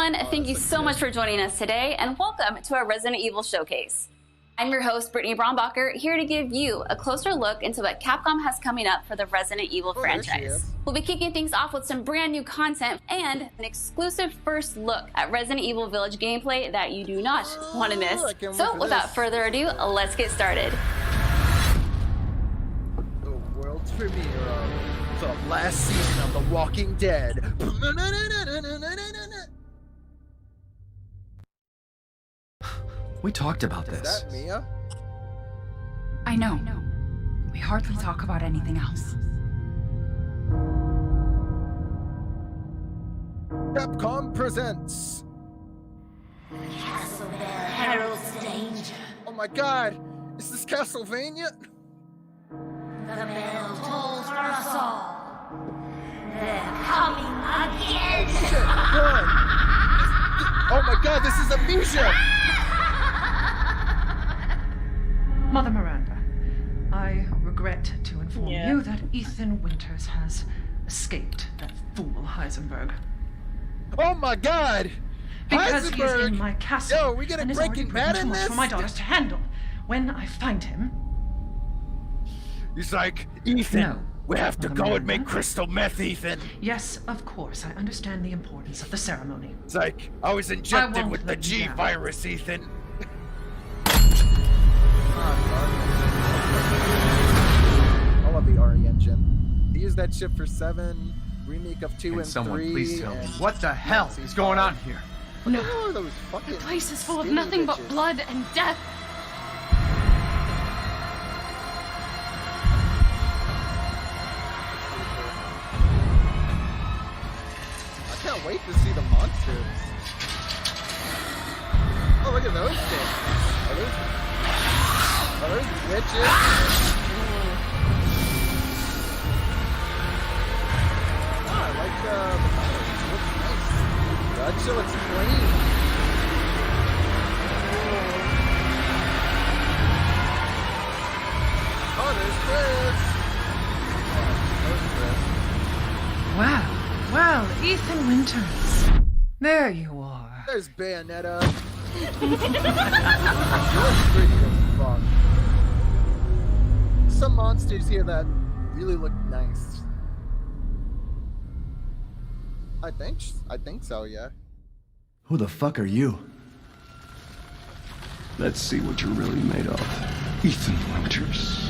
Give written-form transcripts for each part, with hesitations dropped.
everyone, thank you so much for joining us today, and welcome to our Resident Evil Showcase. I'm your host, Brittany Brombacher, here to give you a closer look into what Capcom has coming up for the Resident Evil franchise. We'll be kicking things off with some brand new content and an exclusive first look at Resident Evil Village gameplay that you do not want to miss. So without further ado, let's get started. The world's premiere of the last season of The Walking Dead. We talked about this. Is that Mia? I know. We hardly talk about anything else. Capcom presents. Castle Bell heralds danger. Oh my god, is this Castlevania? The bell tolls for us all. They're coming again. Shit, run. Oh my god, this is Amnesia! Mother Miranda, I regret to inform you that Ethan Winters has escaped that fool Heisenberg. Oh my god! Because he's Heisenberg! in my castle. Yo, we getting and is Breaking already Bad proven in too much this? for my daughters to handle. When I find him, He's like, Ethan, No. we have to Mother go and make Miranda? crystal meth, Ethan. yes, of course, I understand the importance of the ceremony. It's like, I was injected won't with the let you G down. virus, Ethan. I love the RE engine. They used that shit for 7, remake of 2 Can and someone 3. please tell me and what the hell DLC is going 5. on here? What the hell are those fucking The place is full of skinny nothing but bitches? blood and death. I can't wait to see the monsters. Oh, look at those things. Are those witches? Oh, I like the colors. It looks nice. That shit looks clean. Oh, there's Chris. Wow, well, Ethan Winters. There you are. There's Bayonetta. She looks pretty as fuck. Some monsters here that really look nice. I think so, yeah. Who the fuck are you? Let's see what you're really made of. Ethan Winters.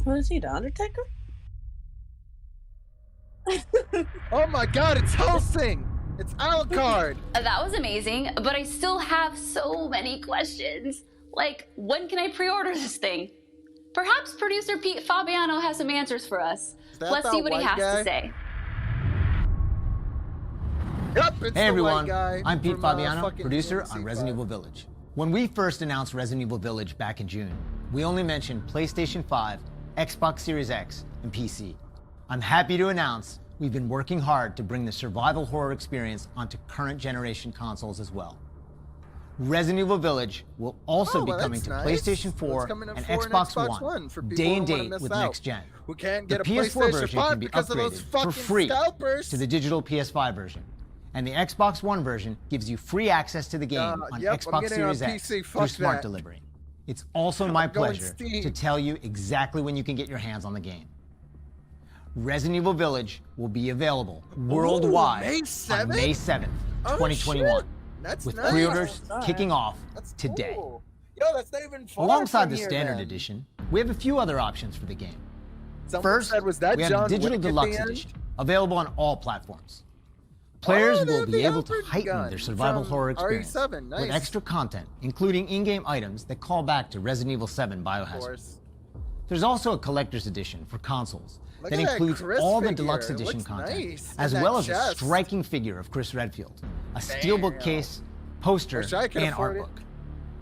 What is he, the Undertaker? Oh my god, it's Helsing! It's Alucard! That was amazing, but I still have so many questions. Like, when can I pre-order this thing? Perhaps producer Pete Fabiano has some answers for us. that Let's see that what he white has guy? to say. Yep, it's Hey the everyone, white guy I'm Pete from, Fabiano, fucking producer DMC5. on Resident Evil Village. When we first announced Resident Evil Village back in June, we only mentioned PlayStation 5, Xbox Series X, and PC. I'm happy to announce we've been working hard to bring the survival horror experience onto current generation consoles as well. Resident Evil Village will also Oh, be well, coming that's to nice. PlayStation It's 4 coming in and 4 and Xbox Xbox One, One for people day who and wanna date miss with out. next gen. Who can't The get a PS4 PlayStation version 5 can be because of those upgraded fucking for free scalpers. to the digital PS5 version. And the Xbox One version gives you free access to the game on yep, I'm Xbox getting it on Series X PC, through fuck smart that. delivery. It's also my going pleasure Steam. to tell you exactly when you can get your hands on the game. Resident Evil Village will be available worldwide May on 7th? May 7th, Oh, 2021, shit. That's with nice. pre-orders Nice. kicking off That's today. cool. Yo, that's not even far Alongside from the here, standard then. edition, we have a few other options for the game. Someone First, said, was that we have John the Digital Wick at the Deluxe end? Edition, available on all platforms. Players will there's be the able to Albert heighten gun their survival from horror experience RE7, with nice. extra content, including in-game items that call back to Resident Evil 7 Of Biohazard. course. There's also a collector's edition for consoles Look that at that includes Chris all the figure. deluxe It edition looks content, nice. as And well that as a chest. striking figure of Chris Redfield, a steelbook Damn. case, poster, Wish I could and afford artbook. it.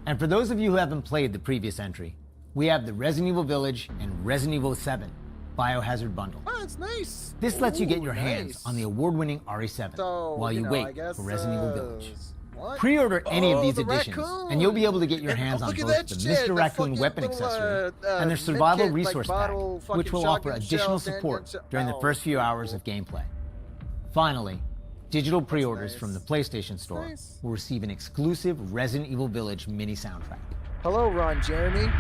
And for those of you who haven't played the previous entry, we have the Resident Evil Village and Resident Evil 7 Biohazard bundle. Oh, it's nice. This lets you get Ooh, your hands nice. on the award-winning RE7 So, while you I wait guess, for Resident Evil Village. What? Pre-order any of these the editions, raccoon! and you'll be able to get your And hands on look at both that the shit, Mr. the Raccoon fucking weapon little, accessory and their medkit, survival like, resource pack, bottle, which will fucking offer shotgun additional shells, support handgun during the oh, first few cool. hours of gameplay. Finally, digital pre-orders nice. from the PlayStation Store Nice. will receive an exclusive Resident Evil Village mini soundtrack. Hello, Ron Jeremy.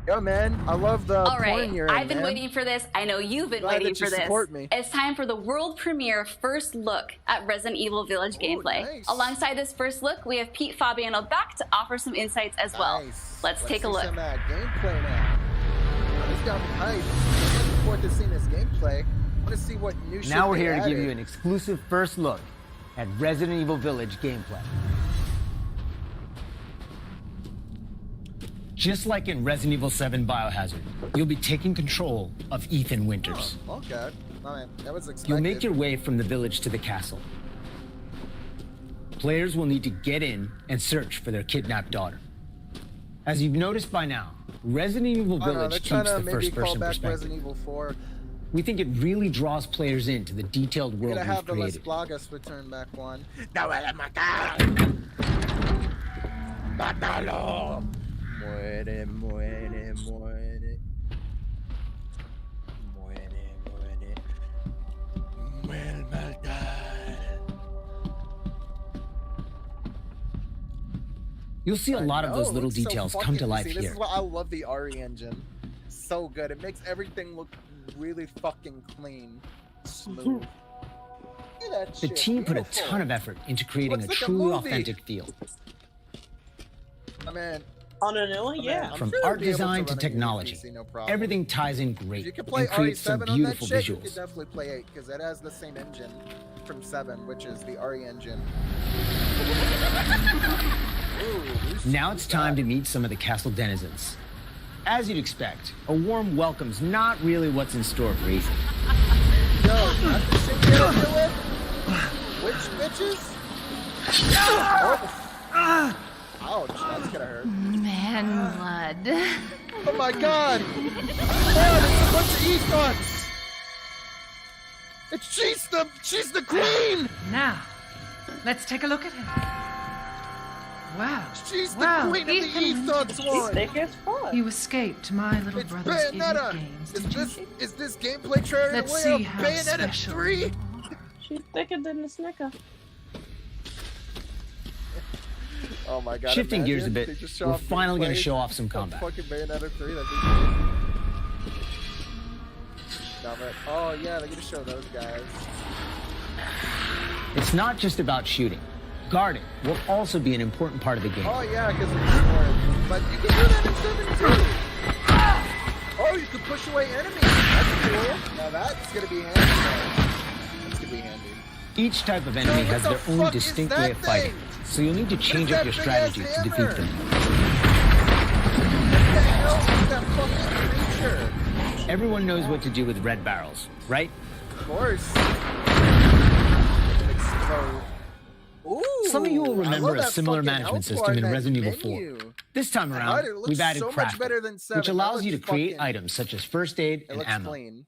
Yo, man, I love the All porn right, you're in, I've been man. waiting for this. I know you've been Glad waiting that you for this. support me. It's time for the world premiere first look at Resident Evil Village gameplay. Nice. Alongside this first look, we have Pete Fabiano back to offer some insights as well. Nice. Let's take a see look. Some gameplay now. Oh, this got me hyped. Looking forward to seeing this gameplay. I want to see what new shit Now we're they here to give added. you an exclusive first look at Resident Evil Village gameplay. Just like in Resident Evil 7 Biohazard, you'll be taking control of Ethan Winters. Oh, okay. Oh, man, that was expected. You'll make your way from the village to the castle. Players will need to get in and search for their kidnapped daughter. As you've noticed by now, Resident Evil I don't know, Village they're keeps trying the to maybe call first-person back perspective. Resident Evil 4. We think it really draws players into the detailed We're world gonna we've have the Las created. Plagas return back one. Mátalo. Muere, muere, muere. Muere, muere. Muere, matar. You'll see a lot of those Oh, little it's so details come fucking to life easy. here. This is why I love the RE engine. So good. It makes everything look really fucking clean. Smooth. Look at that The shit. team put a Beautiful. ton of effort into creating Looks a like a truly movie. authentic feel. My man. On a new one, yeah. I'm From sure it'll art be able design run to on any technology, PC, no problem. everything ties in If you great could play and creates some RE7 on that beautiful shit, you could visuals. definitely play 8 because that has the same engine from 7, which is the RE engine. Ooh, Now it's time to meet some of the castle denizens. As you'd expect, a warm welcome's not really what's in store for Ethan. Yo, that's the shit you gotta deal with? Which bitches? Oh. Ouch, that's gonna hurt. Man blood. Oh my god! Oh, there's a bunch of ethos! She's the queen! Now, let's take a look at him. Wow. She's the Wow, queen of the Ethan ethos He's one! thick as fuck. You escaped my little It's brother's idiot Bayonetta! games, Is didn't you? this gameplay trailer Let's way see of how Bayonetta special 3? you are. She's thicker than the Snicker. Oh my god. Shifting gears a imagine bit, they just show we're off finally going to gameplay show off some of combat. Fucking Bayonetta 3, that'd be great. Damn it. Oh yeah, they're gonna show those guys. It's not just about shooting. Guarding will also be an important part of the game. Oh yeah, because it's sword. But you can do that in 7 too. Oh, you can push away enemies. That's cool. Now that's gonna be handy. That's gonna be handy. Each type of enemy Yo, has what their the own fuck is distinct that way of fighting, thing? so you'll need to change is up that your big-ass strategy to hammer? defeat them. What the hell is that fucking creature? Everyone knows what to do with red barrels, right? Of course. Explode. Ooh, Some of you will I remember love a that similar fucking management health bar system in that Resident Evil 4. menu. This time I around, heard it looks we've added so much crafting, better than 7. which allows you to That create looks items such as first aid It and looks ammo. clean.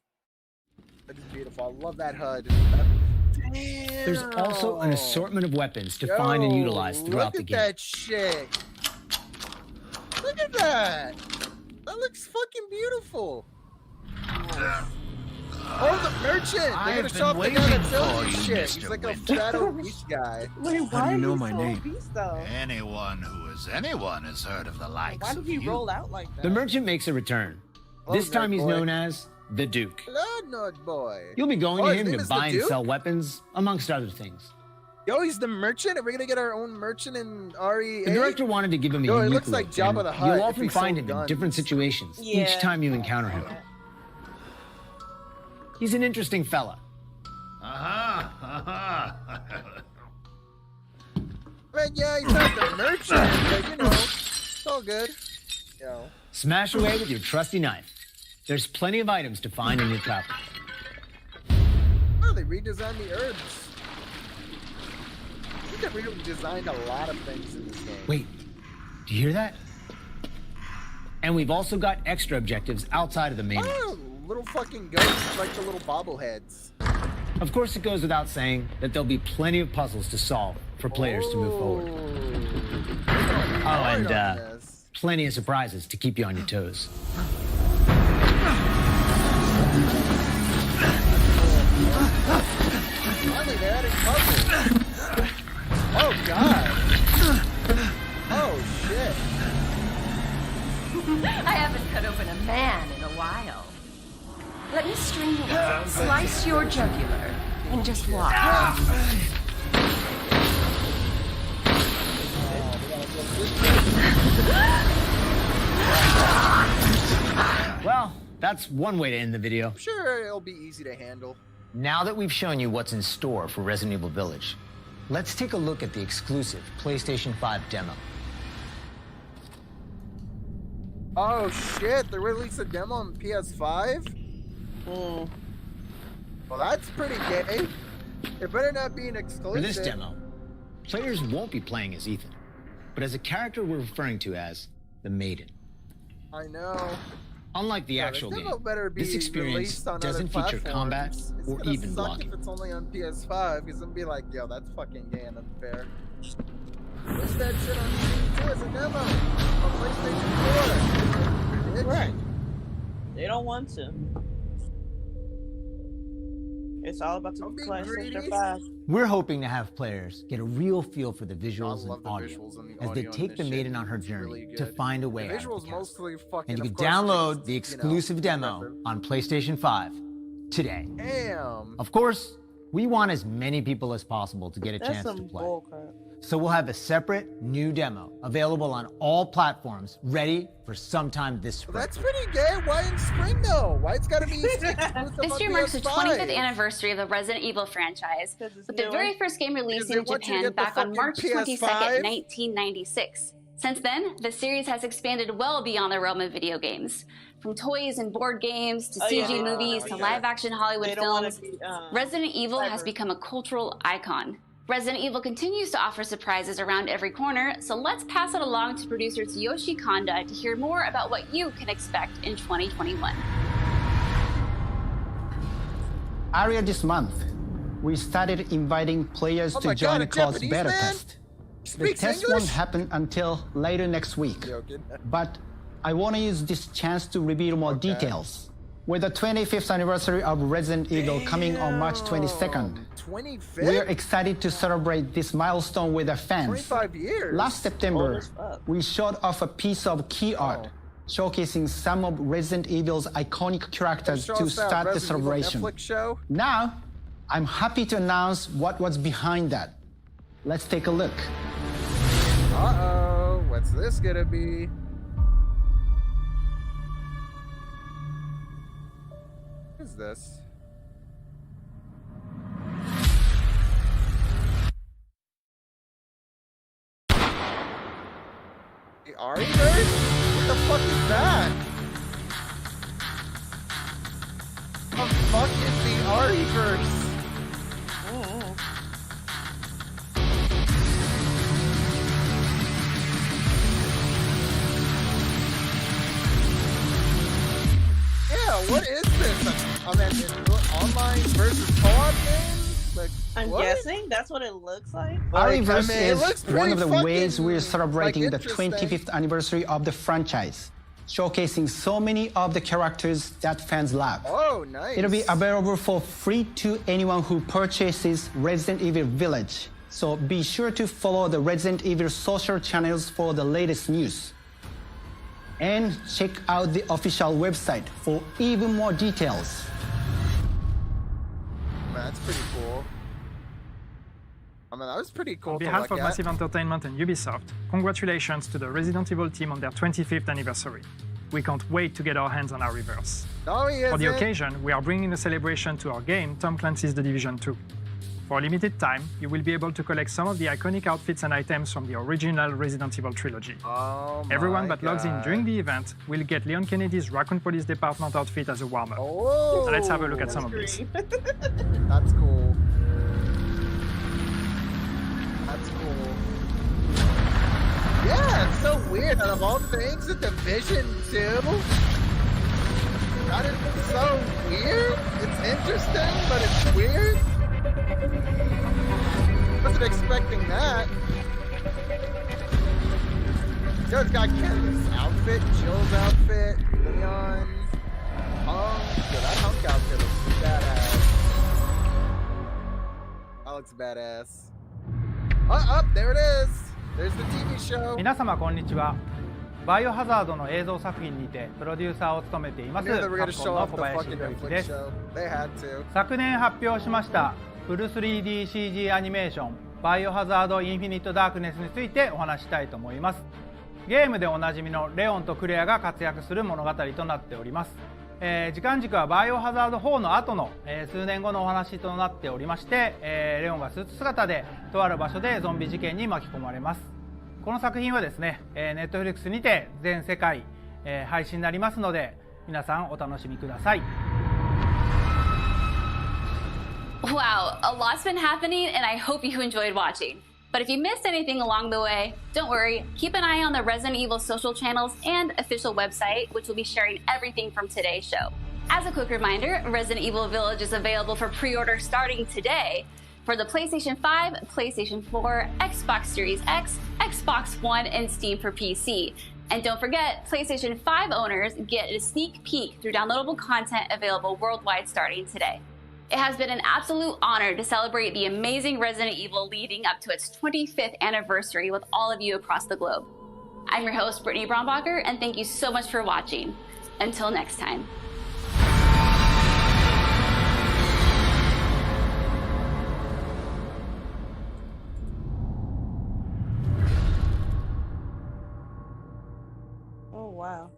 Looks beautiful. I love that HUD. Damn. There's also an assortment of weapons to find and utilize throughout the game. Look at that shit. Look at that. That looks fucking beautiful. Oh, the merchant! They're gonna show off the guy that sells you shit. He's like a fat obese guy. Wait, How do you know my so name? obese, though? Anyone who is anyone has heard of the likes Why did of he you. roll out like that? The merchant makes a return. Oh, This time nerd he's boy. known as the Duke. Hello, nerd boy. You'll be going Oh, to his him name to is the buy and Duke? sell weapons, amongst other things. Yo, he's the merchant? Are we gonna get our own merchant in RE8? The director wanted to give him a Yo, it unique looks like look, Jabba and the Hutt you'll if often he find sold him in guns. different situations each Yeah. time you encounter him. He's an interesting fella. Aha! Aha! Man, yeah, he's not the merchant, but you know, it's all good. Yo. Smash away with your trusty knife. There's plenty of items to find in your travels. Oh, they redesigned the herbs. I think they redesigned a lot of things in this game. Wait, do you hear that? And we've also got extra objectives outside of the main ones. Oh, little fucking ghosts like the little bobbleheads. Of course, it goes without saying that there'll be plenty of puzzles to solve for players to move forward. Oh, and plenty of surprises to keep you on your toes. Finally, they added puzzles. Oh, God. Oh, shit. I haven't cut open a man in a while. Let me strangle you, slice your jugular, and just watch. Well, that's one way to end the video. I'm sure it'll be easy to handle. Now that we've shown you what's in store for Resident Evil Village, let's take a look at the exclusive PlayStation 5 demo. Oh shit, they released a demo on PS5? Well, that's pretty gay. It better not be an exclusive. For this demo, players won't be playing as Ethan, but as a character we're referring to as the Maiden. I know. Unlike the actual game, this experience doesn't feature combat or even blocking. If it's only on PS5, because I'm be like, yo, that's fucking gay and unfair. What's that shit on PS2 as a demo on PlayStation 4? Bitch. Right. They don't want to. It's all about the PlayStation 5. We're hoping to have players get a real feel for the visuals and audio as they take the Maiden on her journey to find a way out of the castle. And you can download the exclusive demo on PlayStation 5 today. Damn. Of course, we want as many people as possible to get a chance to play. So we'll have a separate new demo available on all platforms, ready for sometime this spring. That's pretty gay. Why in spring though? Why it's gotta be exclusive? This year marks the 25th anniversary of the Resident Evil franchise, with the very first game releasing in Japan back on March 22nd, 1996. Since then, the series has expanded well beyond the realm of video games. From toys and board games to CG movies to live-action Hollywood films, Resident Evil has become a cultural icon. Resident Evil continues to offer surprises around every corner, so let's pass it along to producers Yoshi Kanda to hear more about what you can expect in 2021. Earlier this month, we started inviting players to join Claude's beta test. The test won't happen until later next week, but I want to use this chance to reveal more details. With the 25th anniversary of Resident Evil coming on March 22nd, we are excited to celebrate this milestone with our fans. 25 years. Last September, we showed off a piece of key art showcasing some of Resident Evil's iconic characters to start the celebration. Now, I'm happy to announce what was behind that. Let's take a look. Uh-oh, what's this gonna be? What is this? The Ariverse? What the fuck is that? What the fuck is the Ariverse? Yeah, what is this? I mean, online versus co-op games? Like, I'm guessing that's what it looks like. Ariverse is one of the ways we're celebrating the 25th anniversary of the franchise, showcasing so many of the characters that fans love. Oh, nice. It'll be available for free to anyone who purchases Resident Evil Village, so be sure to follow the Resident Evil social channels for the latest news. And check out the official website for even more details. That's pretty cool. I mean, that was pretty cool. On behalf of Massive Entertainment and Ubisoft, congratulations to the Resident Evil team on their 25th anniversary. We can't wait to get our hands on Ariverse. For the occasion, we are bringing the celebration to our game, Tom Clancy's The Division 2. For a limited time, you will be able to collect some of the iconic outfits and items from the original Resident Evil trilogy. Everyone that logs in during the event will get Leon Kennedy's Raccoon Police Department outfit as a warm-up. So let's have a look at some of these. That's cool. That's cool. Yeah, it's so weird. Out of all things, the Division 2. That is so weird. It's interesting, but it's weird. Wasn't expecting that. Yo, it's got Ken's outfit, Jill's outfit, Leon, Hunk. Yo, that Hunk outfit looks badass. That looks badass. There it is. There's the TV show. 皆様こんにちは。バイオハザードの映像作品にてプロデューサーを務めていますカプコンの小林博之です。昨年発表しましたフル 3DCG アニメーションバイオハザードインフィニットダークネスについてお話したいと思います。ゲームでおなじみのレオンとクレアが活躍する物語となっております。時間軸はバイオハザード4の後の、数年後のお話となっておりまして、レオンがスーツ姿でとある場所でゾンビ事件に巻き込まれます。この作品はですね、Netflix にて全世界、配信になりますので皆さんお楽しみください。Wow, a lot's been happening and I hope you enjoyed watching. But if you missed anything along the way, don't worry, keep an eye on the Resident Evil social channels and official website, which will be sharing everything from today's show. As a quick reminder, Resident Evil Village is available for pre-order starting today for the PlayStation 5, PlayStation 4, Xbox Series X, Xbox One, and Steam for PC. And don't forget, PlayStation 5 owners get a sneak peek through downloadable content available worldwide starting today. It has been an absolute honor to celebrate the amazing Resident Evil leading up to its 25th anniversary with all of you across the globe. I'm your host, Brittany Brombacher, and thank you so much for watching. Until next time. Oh, wow.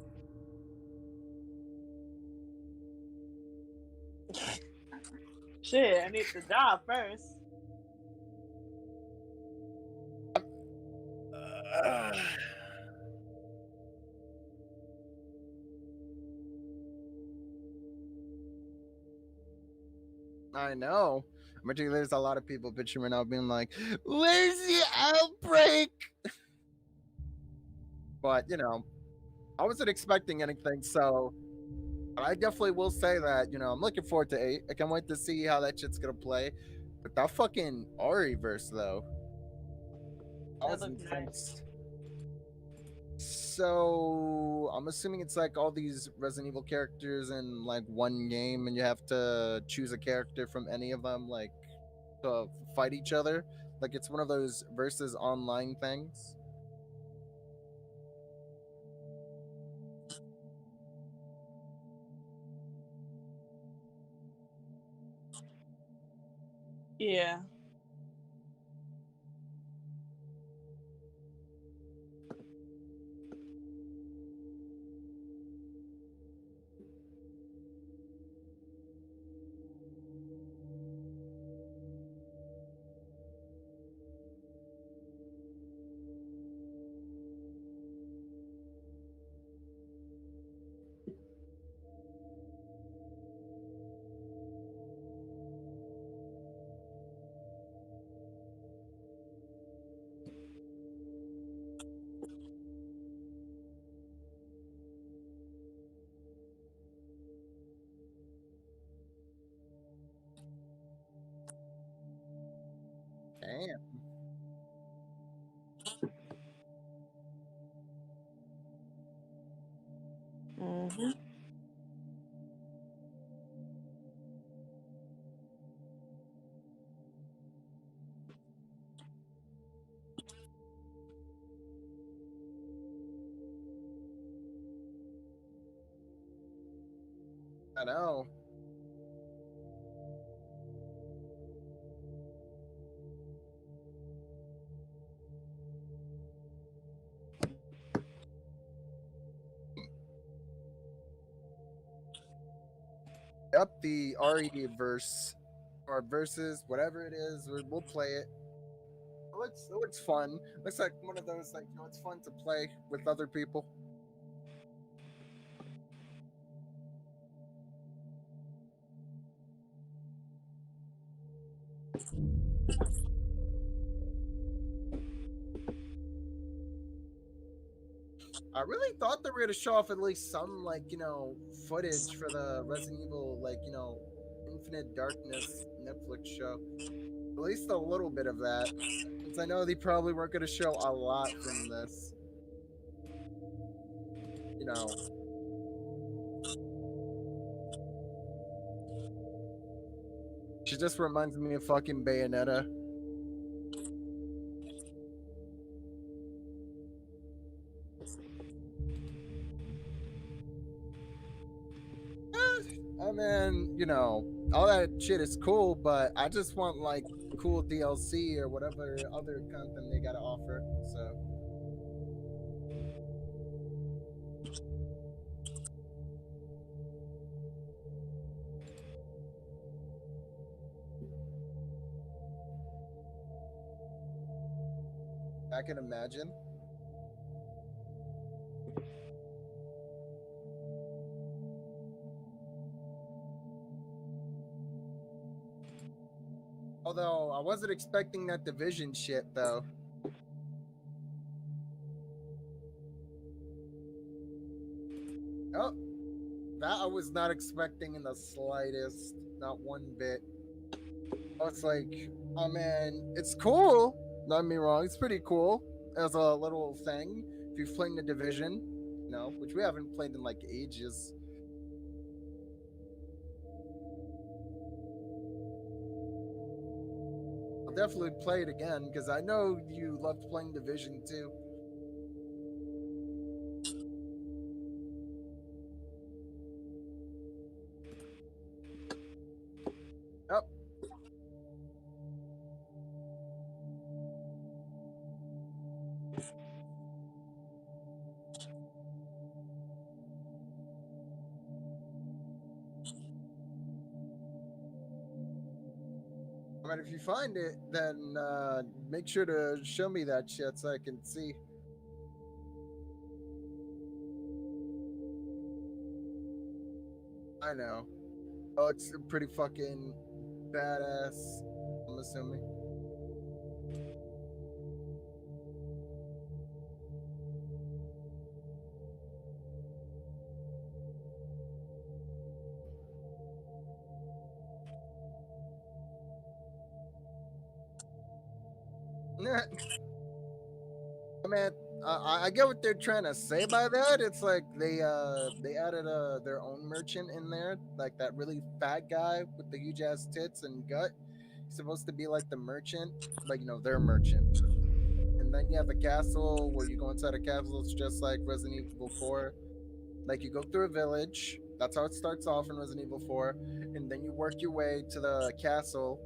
Shit, I need the job first. I know. I'm sure there's a lot of people bitching right now being like, where's the outbreak? But, you know, I wasn't expecting anything, so I definitely will say that, you know, I'm looking forward to 8. I can't wait to see how that shit's gonna play. But that fucking Ari verse, though, that was intense. So I'm assuming it's like all these Resident Evil characters in like one game, and you have to choose a character from any of them, like to fight each other. Like it's one of those versus online things. Yeah. Damn. Mm-hmm. I know. Yep, the RE verse or versus, whatever it is, we'll play it. It looks fun. Looks like one of those, like, you know, it's fun to play with other people. I really thought they were gonna show off at least some, like, you know, footage for the Resident Evil, like, you know, Infinite Darkness Netflix show. At least a little bit of that. Since I know they probably weren't going to show a lot from this. You know. She just reminds me of fucking Bayonetta. I mean, you know, all that shit is cool, but I just want like cool DLC or whatever other content they gotta offer. So. I can imagine. Although I wasn't expecting that Division shit though. Oh, that I was not expecting in the slightest, not one bit. I was like, oh man, it's cool. Don't get me wrong, it's pretty cool as a little thing. If you've played the Division, you know, which we haven't played in like ages. I'll definitely play it again because I know you loved playing Division too. Yep. I mean, if you find it, then make sure to show me that shit so I can see. I know. Oh, it's pretty fucking badass, I'm assuming. I mean, I get what they're trying to say by that. It's like they added their own merchant in there, like that really fat guy with the huge ass tits and gut. He's supposed to be like the merchant, like, you know, their merchant. And then you have the castle where you go inside a castle. It's just like Resident Evil 4. Like you go through a village. That's how it starts off in Resident Evil 4, and then you work your way to the castle.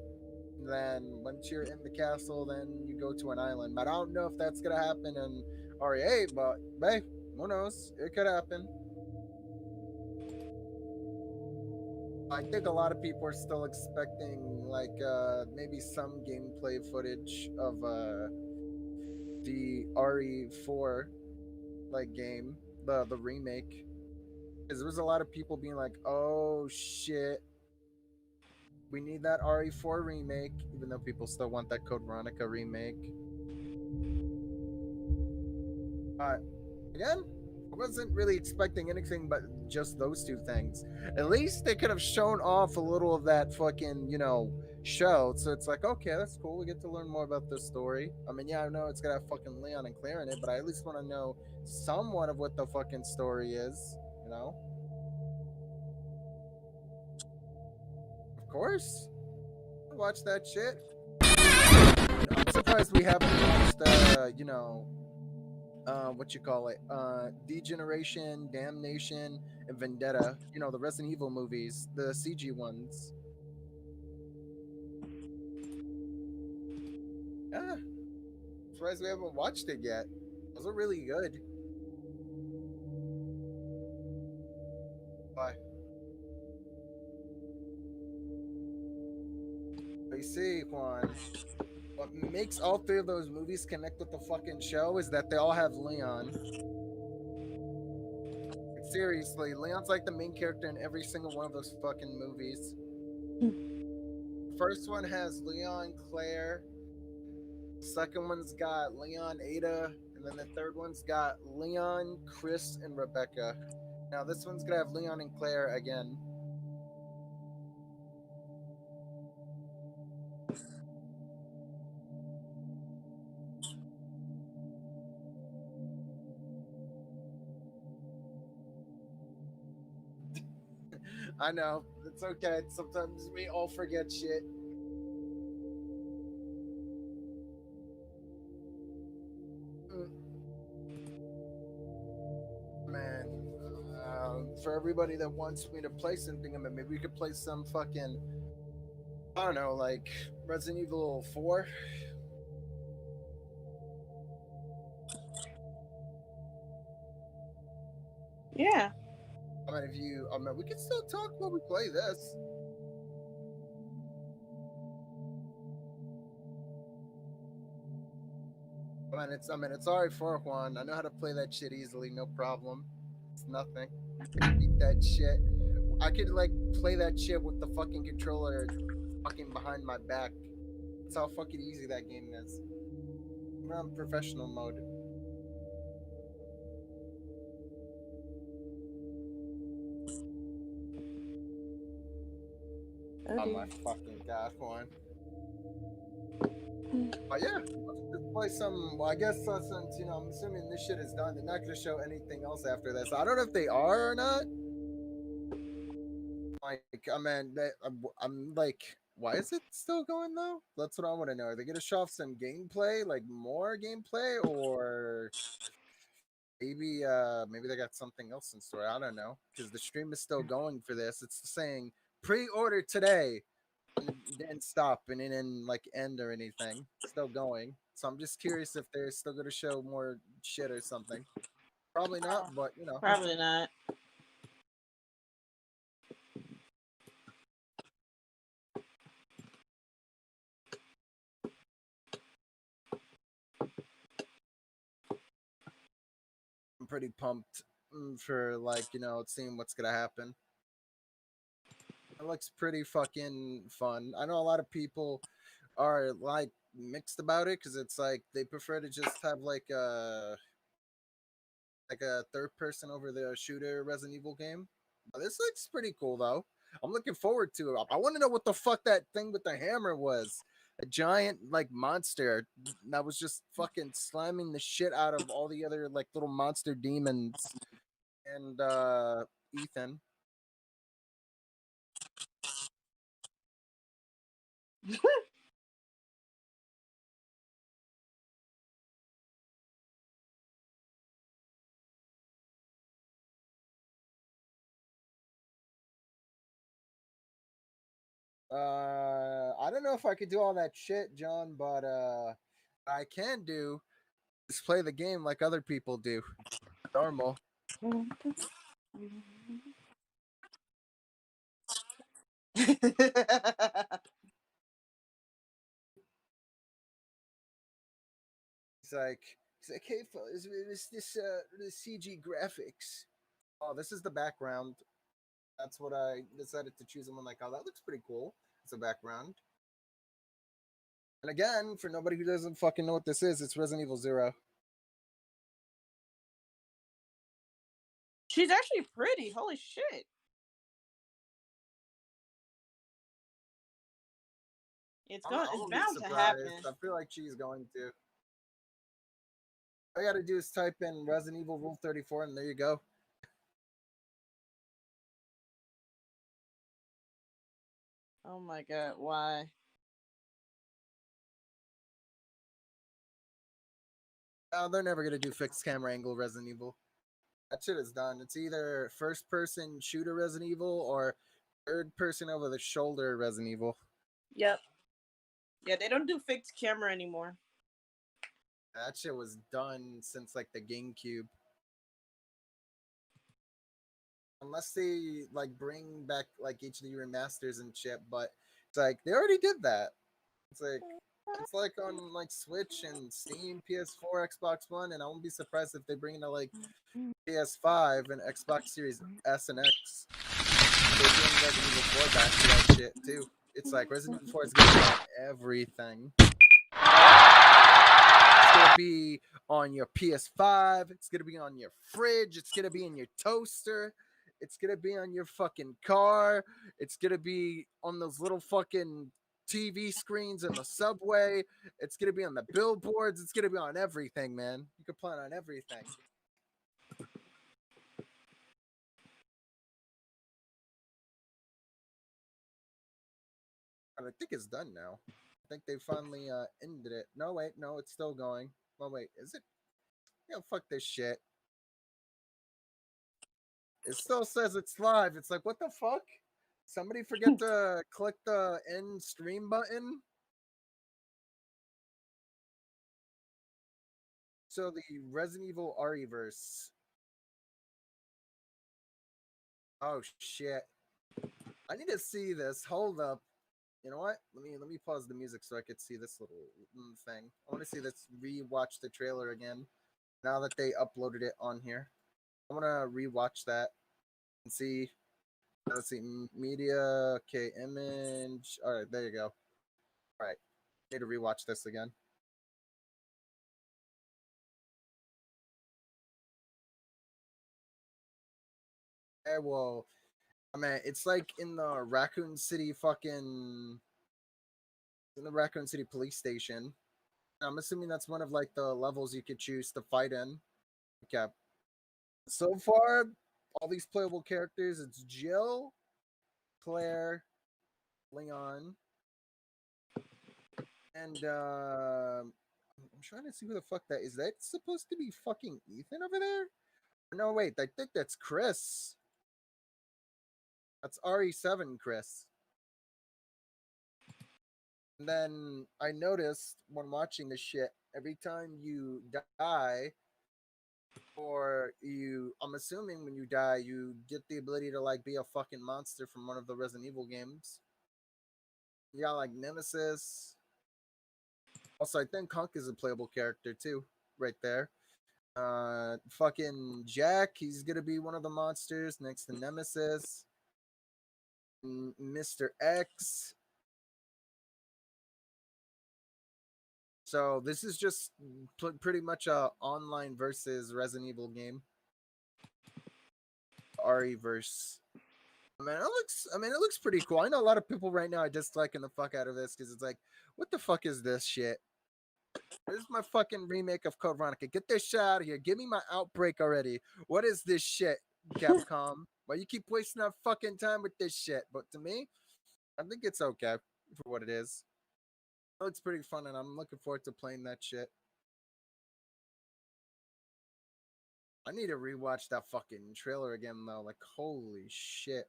Then once you're in the castle, then you go to an island. But I don't know if that's gonna happen in RE8, but hey, who knows? It could happen. I think a lot of people are still expecting like maybe some gameplay footage of the RE4 like game, the remake. Because there was a lot of people being like, oh shit, we need that RE4 remake, even though people still want that Code Veronica remake. Again, I wasn't really expecting anything but just those two things. At least they could have shown off a little of that fucking, you know, show. So it's like, okay, that's cool. We get to learn more about this story. I mean, yeah, I know it's gonna have fucking Leon and Claire in it, but I at least want to know somewhat of what the fucking story is, you know? Of course. Watch that shit. I'm surprised we haven't watched, you know, what you call it, Degeneration, Damnation, and Vendetta. You know, the Resident Evil movies, the CG ones. Yeah, surprised we haven't watched it yet. Those are really good. Bye. I see, Juan. What makes all three of those movies connect with the fucking show is that they all have Leon. Seriously, Leon's like the main character in every single one of those fucking movies. First one has Leon, Claire. Second one's got Leon, Ada. And then the third one's got Leon, Chris, and Rebecca. Now this one's gonna have Leon and Claire again. I know. It's okay. Sometimes we all forget shit. Man, for everybody that wants me to play something, I mean, maybe we could play some fucking, I don't know, like Resident Evil 4. Yeah. I mean, we can still talk while we play this. I mean, it's alright for one. I know how to play that shit easily, no problem. It's nothing. Beat that shit. I could like play that shit with the fucking controller fucking behind my back. That's how fucking easy that game is. We're on professional mode. Oh my fucking god, Juan. But yeah, let's just play some. Well, I guess since I'm assuming this shit is done, they're not gonna show anything else after this. I don't know if they are or not. Like, I mean, I'm like, why is it still going though? That's what I want to know. Are they gonna show off some gameplay, like more gameplay, or maybe they got something else in store? I don't know, because the stream is still going for this. It's saying pre-order today. And didn't stop and it didn't like end or anything. Still going. So I'm just curious if they're still gonna show more shit or something. Probably not, but you know. Probably not. I'm pretty pumped for like, seeing what's gonna happen. It looks pretty fucking fun. I know a lot of people are like mixed about it because it's like they prefer to just have like a third person over the shooter Resident Evil game. But this looks pretty cool though. I'm looking forward to it. I want to know what the fuck that thing with the hammer was. A giant like monster that was just fucking slamming the shit out of all the other like little monster demons and Ethan. I don't know if I could do all that shit, John, but I can do is play the game like other people do. Normal. He's like, hey, fellas, it's this CG graphics. Oh, this is the background. That's what I decided to choose. And I'm like, oh, that looks pretty cool. It's a background. And again, for nobody who doesn't fucking know what this is, it's Resident Evil 0. She's actually pretty. Holy shit. It's bound to happen. I feel like she's going to. All I gotta do is type in Resident Evil Rule 34 and there you go. Oh my god, why? They're never gonna do fixed camera angle Resident Evil. That shit is done. It's either first person shooter Resident Evil or third person over the shoulder Resident Evil. Yep. Yeah, they don't do fixed camera anymore. That shit was done since like the GameCube. Unless they like bring back like HD remasters and shit, but it's like they already did that. It's like on like Switch and Steam, PS4, Xbox One, and I won't be surprised if they bring it to like PS5 and Xbox Series S and X. They bring Resident Evil 4 back to that shit too. It's like Resident Evil 4 is gonna be on everything. It's gonna be on your PS5. It's gonna be on your fridge. It's gonna be in your toaster. It's gonna be on your fucking car. It's gonna be on those little fucking TV screens in the subway. It's gonna be on the billboards. It's gonna be on everything, man. You can plan on everything. I think it's done now. I think they finally ended it. No, wait, no, it's still going. Oh, wait, is it? Yeah, fuck this shit. It still says it's live. It's like, what the fuck? Somebody forget to click the end stream button? So the Resident Evil RE-verse. Oh shit. I need to see this. Hold up. You know what? Let me pause the music so I could see this little thing. I want to see this. Rewatch the trailer again. Now that they uploaded it on here, I want to rewatch that and see. Let's see. Media. Okay. Image. All right. There you go. All right. Need to rewatch this again. Okay, well, I mean, it's like in the Raccoon City police station. I'm assuming that's one of like the levels you could choose to fight in. Okay. So far, all these playable characters, it's Jill, Claire, Leon, and I'm trying to see who the fuck that is. That supposed to be fucking Ethan over there? No, wait, I think that's Chris. That's RE7 Chris. And then I noticed when watching this shit, every time you die, or I'm assuming when you die, you get the ability to like be a fucking monster from one of the Resident Evil games. You got like Nemesis. Also, I think Hunk is a playable character too, right there. Fucking Jack, he's gonna be one of the monsters next to Nemesis. Mr. X. So this is just pretty much a online versus Resident Evil game. RE-verse. It looks pretty cool. I know a lot of people right now are disliking the fuck out of this because it's like, what the fuck is this shit? This is my fucking remake of Code Veronica. Get this shit out of here. Give me my Outbreak already. What is this shit, Capcom? Why you keep wasting our fucking time with this shit? But to me, I think it's okay for what it is. It looks pretty fun, and I'm looking forward to playing that shit. I need to rewatch that fucking trailer again, though. Like, holy shit.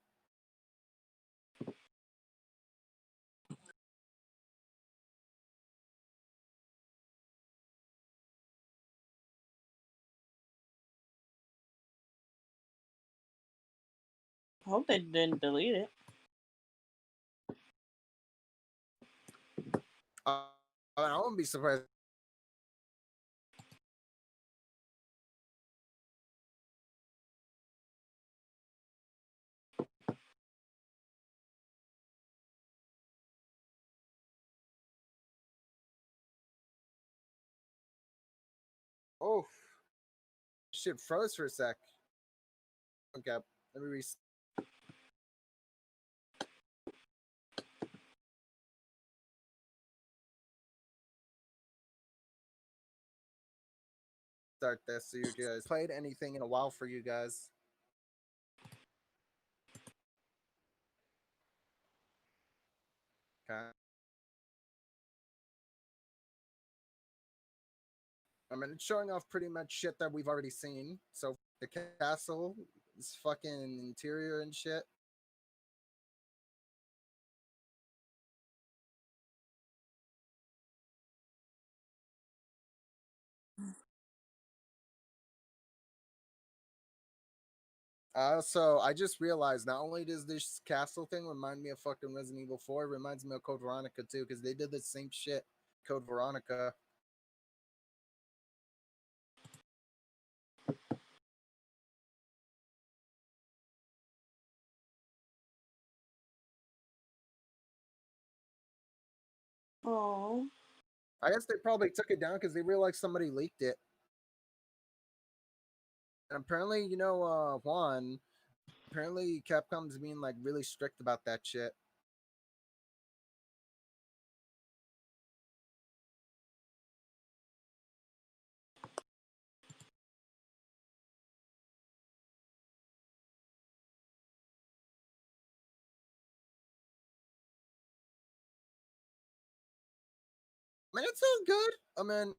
I hope they didn't delete it. I wouldn't be surprised. Oh, shit froze for a sec. Okay, let me restart this so you guys played anything in a while for you guys. Okay. I mean, it's showing off pretty much shit that we've already seen. So the castle is fucking interior and shit. So I just realized not only does this castle thing remind me of fucking Resident Evil 4, it reminds me of Code Veronica too, because they did the same shit. Code Veronica. Oh. I guess they probably took it down because they realized somebody leaked it. And apparently, Juan, apparently Capcom's being like really strict about that shit. mean, it sounds good. I mean,